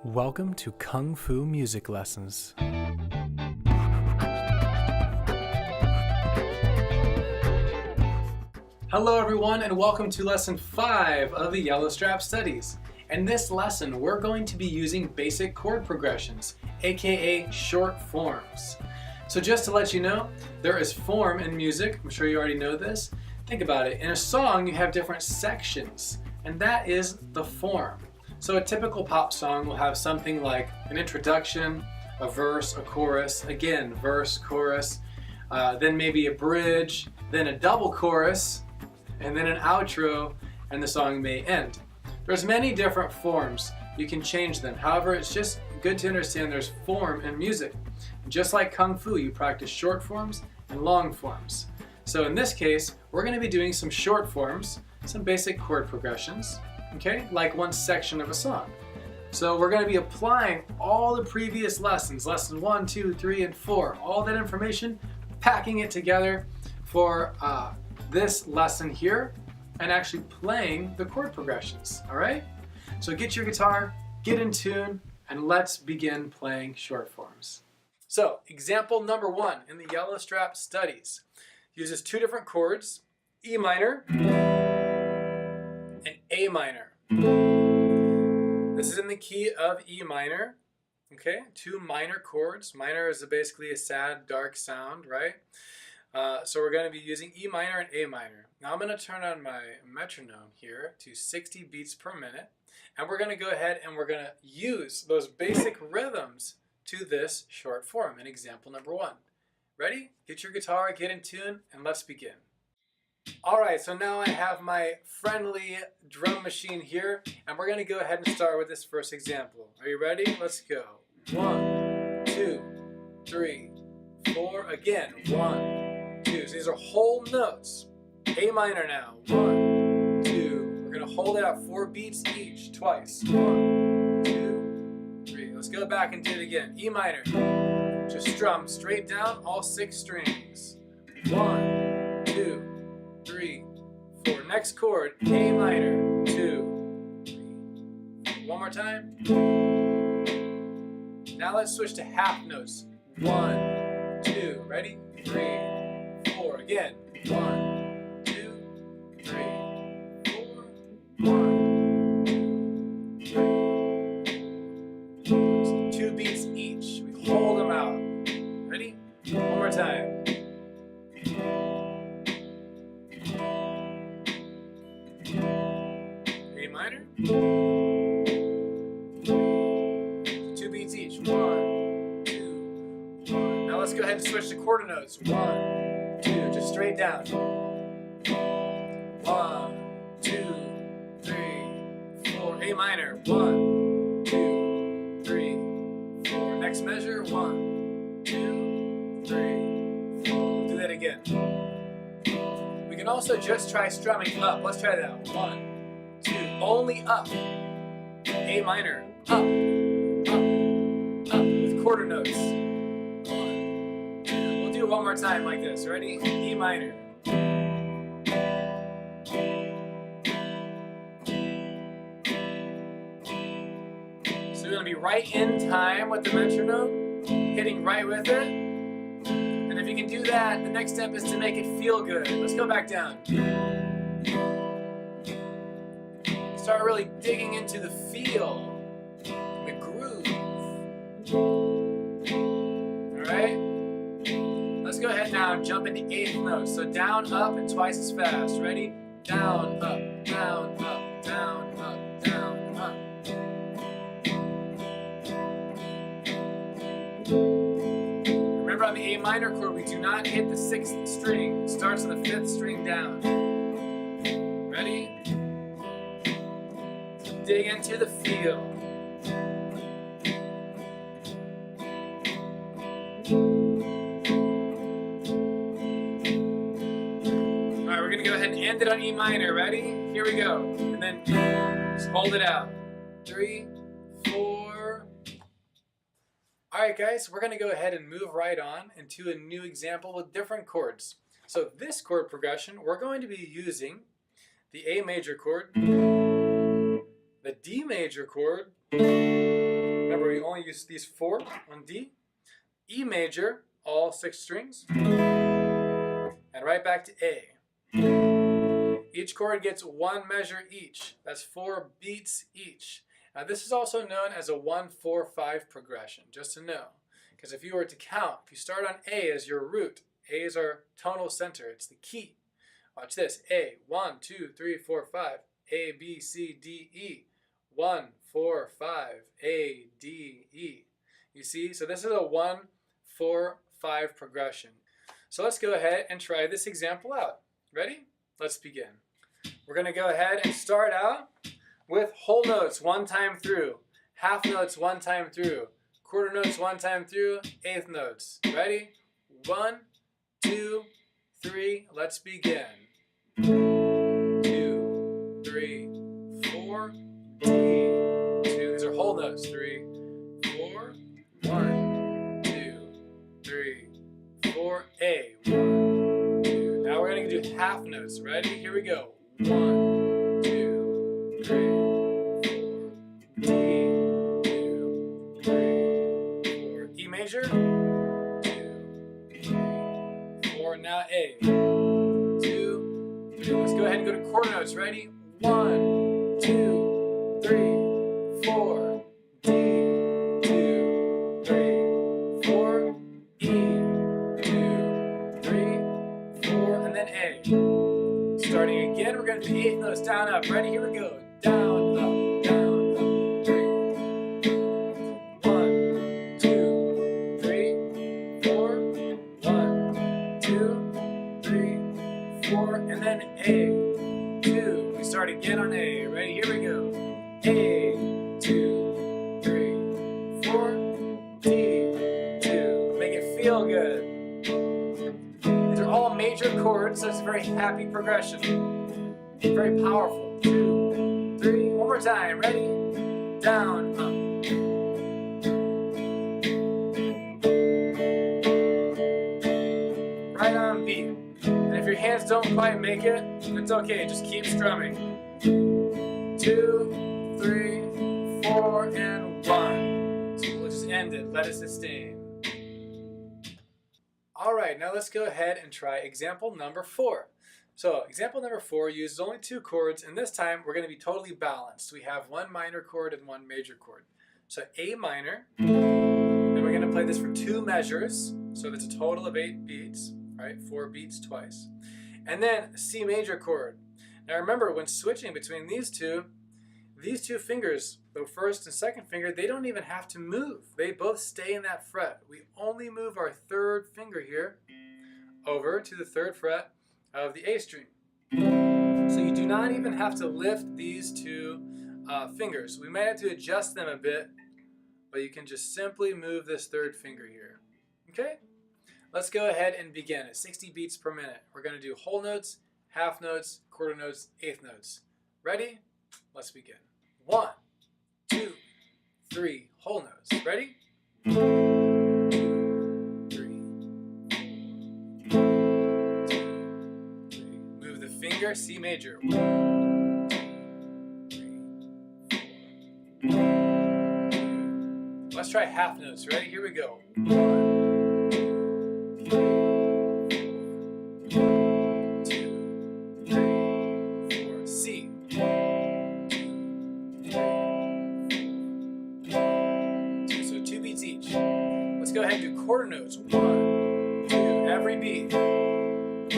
Welcome to Kung Fu Music Lessons. Hello everyone and welcome to lesson 5 of the Yellow Strap Studies. In this lesson we're going to be using basic chord progressions, aka short forms. So just to let you know, there is form in music. I'm sure you already know this. Think about it. In a song you have different sections, and that is the form. So a typical pop song will have something like an introduction, a verse, a chorus, again, verse, chorus, then maybe a bridge, then a double chorus, and then an outro, and the song may end. There's many different forms. You can change them. However, it's just good to understand there's form in music. Just like Kung Fu, you practice short forms and long forms. So in this case, we're going to be doing some short forms, some basic chord progressions, okay, like one section of a song. So we're going to be applying all the previous lessons, lesson 1, 2, 3, and 4, all that information, packing it together for this lesson here, and actually playing the chord progressions, all right? So get your guitar, get in tune, and let's begin playing short forms. So example number 1 in the Yellow Strap Studies uses two different chords, E minor and A minor. This is in the key of E minor, okay? Two minor chords. Minor is basically a sad, dark sound, right? So we're going to be using E minor and A minor. Now I'm going to turn on my metronome here to 60 beats per minute, and we're going to go ahead and we're going to use those basic rhythms to this short form in example number 1. Ready? Get your guitar, get in tune, and let's begin. Alright, so now I have my friendly drum machine here, and we're going to go ahead and start with this first example. Are you ready? Let's go. 1, 2, 3, 4. Again. 1, 2. So these are whole notes. A minor now. 1, 2. We're going to hold it out 4 beats each, twice. 1, 2, 3. Let's go back and do it again. E minor. Just strum straight down all 6 strings. 1, 2, 3, 4. Next chord, A minor. 2, 3, 4. One more time. Now let's switch to half notes. 1, 2. Ready? 3, 4. Again. 1, 2, 3, 4. 1, 2, 3. 2 beats each. We hold them out. Ready? One more time. A minor. 2 beats each. 1, 2, 1. Now let's go ahead and switch to quarter notes. 1, 2. Just straight down. 1, 2, 3, 4. A minor. 1, 2, 3, 4. Next measure. 1, 2, 3, 4. We'll do that again. We can also just try strumming up. Let's try that. 1, 2. Only up. A minor. Up. Up. Up. With quarter notes. 1, 2. We'll do it one more time like this. Ready? E minor. So we're going to be right in time with the metronome, hitting right with it. And if you can do that, the next step is to make it feel good. Let's go back down. Start really digging into the feel, the groove. Alright? Let's go ahead now and jump into 8th note. So down, up, and twice as fast. Ready? Down, up, down, up, down, up, down, up. Remember on the A minor chord, we do not hit the 6th string. It starts on the 5th string down. Ready? Dig into the feel. Alright, we're going to go ahead and end it on E minor. Ready? Here we go. And then just hold it out. 3, 4. Alright guys, we're going to go ahead and move right on into a new example with different chords. So this chord progression, we're going to be using the A major chord, the D major chord, Remember, we only use these 4 on D. E major, all 6 strings. And right back to A. Each chord gets 1 measure each. That's 4 beats each. Now this is also known as a 1-4-5 progression, just to know. Because if you were to count, if you start on A as your root, A is our tonal center, it's the key. Watch this, A, 1, 2, 3, 4, 5, A, B, C, D, E. 1, 4, 5, A, D, E. You see, so this is a 1-4-5 progression. So let's go ahead and try this example out. Ready? Let's begin. We're going to go ahead and start out with whole notes 1 time through, half notes 1 time through, quarter notes 1 time through, eighth notes. Ready? 1, 2, 3, let's begin. 2, 3, 4, D, 2. These are whole notes. 3, 4, 1, 2, 3, 4, A. 1, 2. Now we're going to do half notes. Ready? Here we go. 1, 2, 3, 4, D, 2, 3, 4. E major. 2, 3, 4. Now A. 2, 3. Let's go ahead and go to quarter notes. Ready? 1, 2, 3, 4. D, 2, 3, 4. E, 2, 3, 4. And then A. Starting again, we're going to do 8th notes down, up. Ready? Here we go. Down, up, down, up. 3. 1, 2, 3, 4. 1, 2, 3, 4. And then A. 2. We start again on A. Ready? Here we go. A, 2, 3, 4. D, 2. Make it feel good. These are all major chords, so it's a very happy progression. Very powerful. 2, 3. One more time. Ready? Down, up. Right on beat. And if your hands don't quite make it, it's okay. Just keep strumming. 2, 3, 4, and 1. So we'll just end it. Let it sustain. Alright, now let's go ahead and try example number 4. So example number 4 uses only 2 chords, and this time we're going to be totally balanced. We have 1 minor chord and 1 major chord. So A minor, and we're going to play this for 2 measures, so that's a total of 8 beats, right? 4 beats twice. And then C major chord. Now remember, when switching between these two fingers, the first and second finger, they don't even have to move. They both stay in that fret. We only move our 3rd finger here over to the 3rd fret of the A string. So you do not even have to lift these 2 fingers. We might have to adjust them a bit, but you can just simply move this 3rd finger here. Okay? Let's go ahead and begin at 60 beats per minute. We're going to do whole notes, half notes, quarter notes, eighth notes. Ready? Let's begin. 1, 2, 3, whole notes. Ready? 2, 3, 4. 2, 3. Move the finger, C major. 1, 2, 3, 4. Let's try half notes. Ready? Here we go. 1, 2, 3, 4. 2, 3, 4. C. Each. Let's go ahead and do quarter notes. 1, 2, every beat. 1,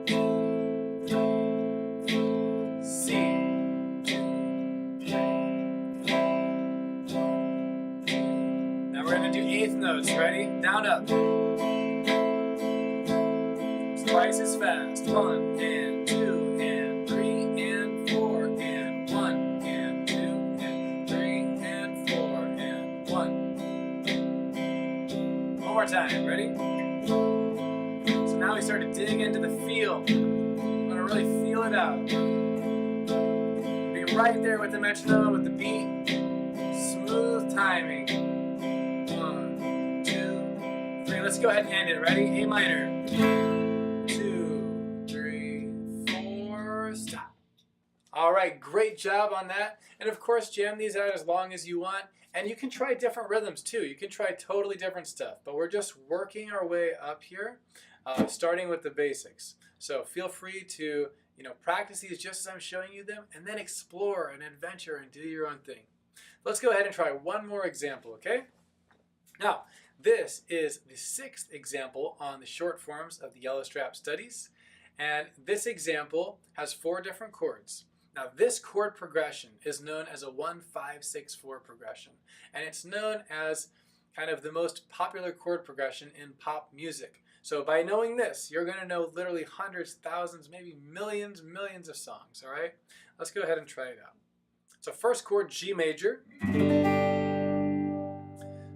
2, 3, C. 2, 3, 4. Now we're going to do eighth notes. Ready? Down, up. It's twice as fast. 1 and 2 and 3 and 4 and 1 and 2 and 3 and 4 and 1. One more time. Ready? So now we start to dig into the feel. We want to really feel it out. Be right there with the metronome, with the beat. Smooth timing. 1, 2, 3. Let's go ahead and end it. Ready? A minor. 2, 3, 4. Stop. All right, great job on that. And of course, jam these out as long as you want. And you can try different rhythms too. You can try totally different stuff. But we're just working our way up here, starting with the basics. So feel free to practice these just as I'm showing you them, and then explore and adventure and do your own thing. Let's go ahead and try one more example, okay? Now, this is the 6th example on the short forms of the Yellow Strap Studies. And this example has 4 different chords. Now, this chord progression is known as a 1-5-6-4 progression. And it's known as kind of the most popular chord progression in pop music. So by knowing this, you're going to know literally hundreds, thousands, maybe millions of songs, all right? Let's go ahead and try it out. So first chord, G major.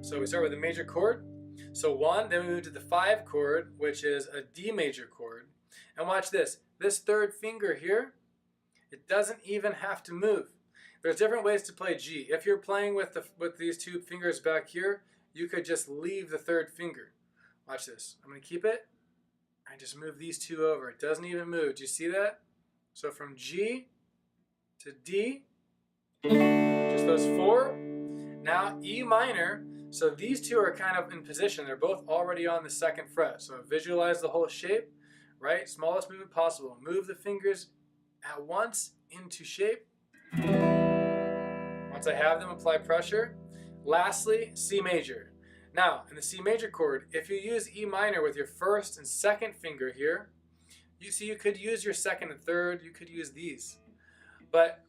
So we start with a major chord. So 1, then we move to the 5 chord, which is a D major chord. And watch this. This 3rd finger here, it doesn't even have to move. There's different ways to play G. If you're playing with these 2 fingers back here, you could just leave the 3rd finger. Watch this. I'm going to keep it. I just move these 2 over. It doesn't even move. Do you see that? So from G to D, just those 4. Now E minor. So these 2 are kind of in position. They're both already on the 2nd fret. So visualize the whole shape, right? Smallest movement possible. Move the fingers at once into shape. Once I have them, apply pressure. Lastly, C major. Now, in the C major chord, if you use E minor with your 1st and 2nd finger here, you could use your 2nd and 3rd, you could use these. But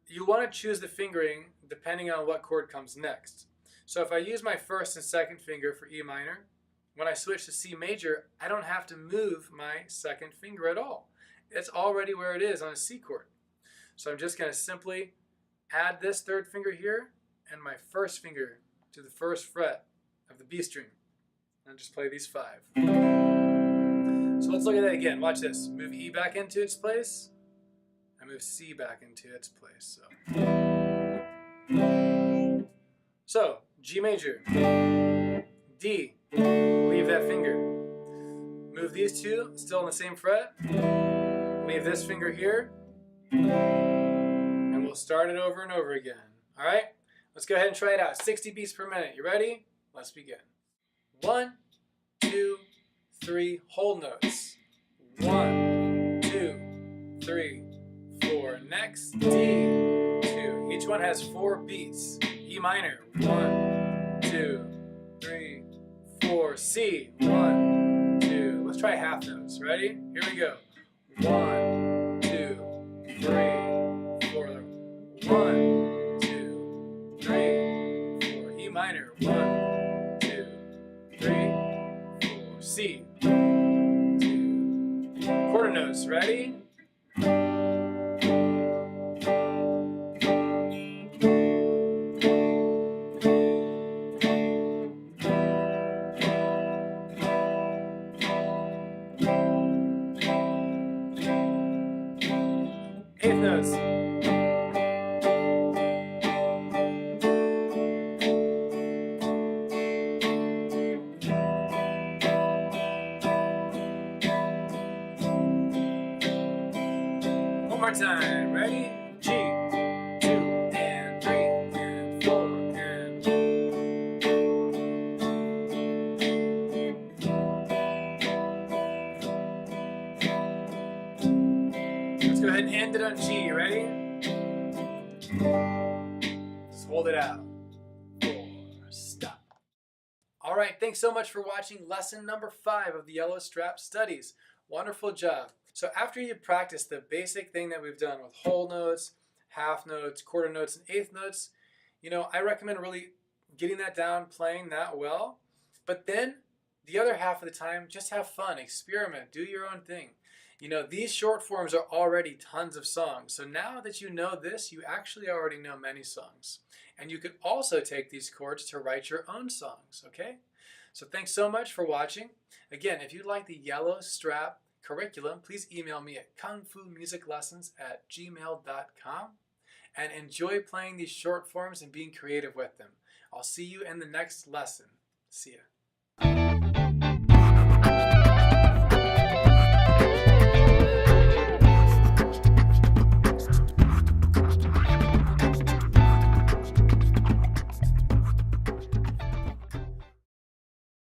you want to choose the fingering depending on what chord comes next. So if I use my 1st and 2nd finger for E minor, when I switch to C major, I don't have to move my 2nd finger at all. It's already where it is on a C chord. So I'm just going to simply add this 3rd finger here and my 1st finger to the 1st fret of the B string. And just play these 5. So let's look at that again. Watch this. Move E back into its place. I move C back into its place. So G major, D, leave that finger. Move these 2, still on the same fret. Leave this finger here. And we'll start it over and over again. All right? Let's go ahead and try it out. 60 beats per minute. You ready? Let's begin. 1, 2, 3, hold notes. 1, 2, 3, 4. Next, D, 2. Each one has 4 beats. E minor, 1, 2, 3, 4. C, 1, 2. Let's try half notes. Ready? Here we go. 1, 2, 3, 4. 1, 2, 3, 4. E minor, 1, 2, 3, 4. C, 2. Quarter notes. Ready? Eighth notes. One more time. Ready? G, 2, and 3, and 4, and... Let's go ahead and end it on G. Ready? Just hold it out. 4, stop. All right, thanks so much for watching lesson number 5 of the Yellow Strap Studies. Wonderful job. So after you practice the basic thing that we've done with whole notes, half notes, quarter notes, and eighth notes, I recommend really getting that down, playing that well. But then the other half of the time, just have fun, experiment, do your own thing. These short forms are already tons of songs. So now that you know this, you actually already know many songs. And you could also take these chords to write your own songs, okay? So thanks so much for watching. Again, if you'd like the Yellow Strap curriculum, please email me at KungFuMusicLessons@gmail.com and enjoy playing these short forms and being creative with them. I'll see you in the next lesson. See ya.